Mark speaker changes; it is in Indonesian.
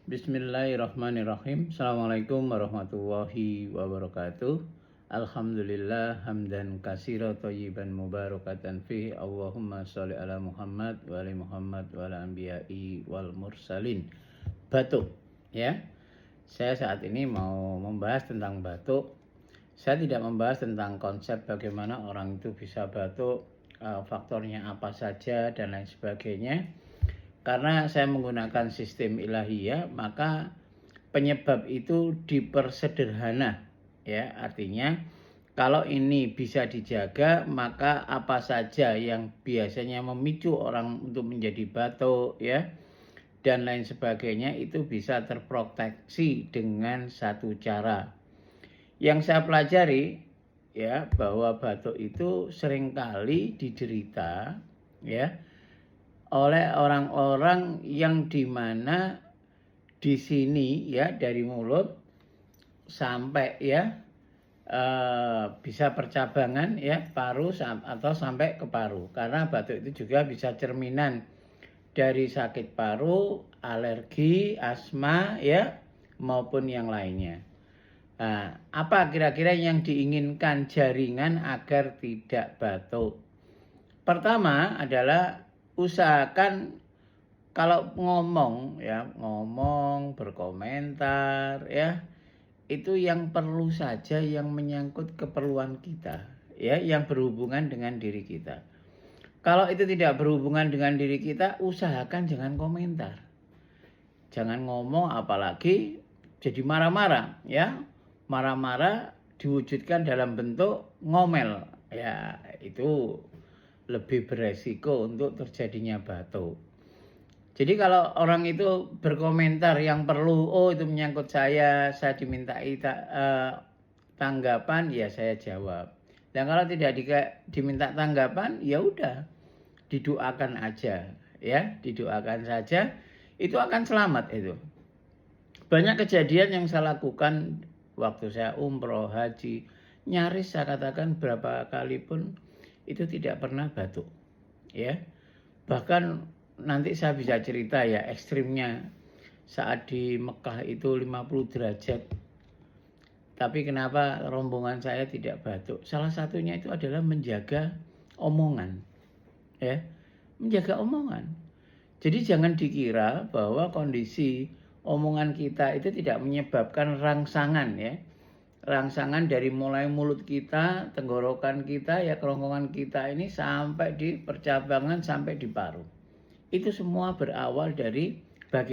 Speaker 1: Bismillahirrahmanirrahim. Assalamualaikum warahmatullahi wabarakatuh. Alhamdulillah hamdan katsira thayyiban mubarakatan fi. Allahumma sholli ala Muhammad wa ali Muhammad wa ala anbiya'i wal mursalin. Batuk, ya. Saya saat ini mau membahas tentang batuk. Saya tidak membahas tentang konsep bagaimana orang itu bisa batuk, faktornya apa saja dan lain sebagainya. Karena saya menggunakan sistem ilahiyah, maka penyebab itu dipersederhana, ya. Artinya kalau ini bisa dijaga, maka apa saja yang biasanya memicu orang untuk menjadi batuk, ya, dan lain sebagainya itu bisa terproteksi dengan satu cara. Yang saya pelajari, ya, bahwa batuk itu seringkali diderita, ya, oleh orang-orang yang dimana di sini, ya, dari mulut sampai, ya, bisa percabangan, ya, paru atau sampai ke paru. Karena batuk itu juga bisa cerminan dari sakit paru, alergi, asma, ya, maupun yang lainnya. Nah, apa kira-kira yang diinginkan jaringan agar tidak batuk? Pertama adalah usahakan kalau ngomong, ya, ngomong, berkomentar, ya, itu yang perlu saja yang menyangkut keperluan kita, ya, yang berhubungan dengan diri kita. Kalau itu tidak berhubungan dengan diri kita, usahakan jangan komentar. Jangan ngomong, apalagi jadi marah-marah, ya. Marah-marah diwujudkan dalam bentuk ngomel, ya, itu lebih beresiko untuk terjadinya batuk. Jadi kalau orang itu berkomentar yang perlu, oh itu menyangkut saya dimintai tanggapan, ya saya jawab. Dan kalau tidak diminta tanggapan, ya udah, didoakan aja, ya, didoakan saja, itu akan selamat itu. Banyak kejadian yang saya lakukan waktu saya umroh, haji, nyaris saya katakan berapa kali pun itu tidak pernah batuk, ya. Bahkan nanti saya bisa cerita, ya, ekstrimnya saat di Mekah itu 50 derajat. Tapi kenapa rombongan saya tidak batuk? Salah satunya itu adalah menjaga omongan, ya. Menjaga omongan. Jadi jangan dikira bahwa kondisi omongan kita itu tidak menyebabkan rangsangan, ya. Rangsangan dari mulai mulut kita, tenggorokan kita, ya, kerongkongan kita ini sampai di percabangan, sampai di paru. Itu semua berawal dari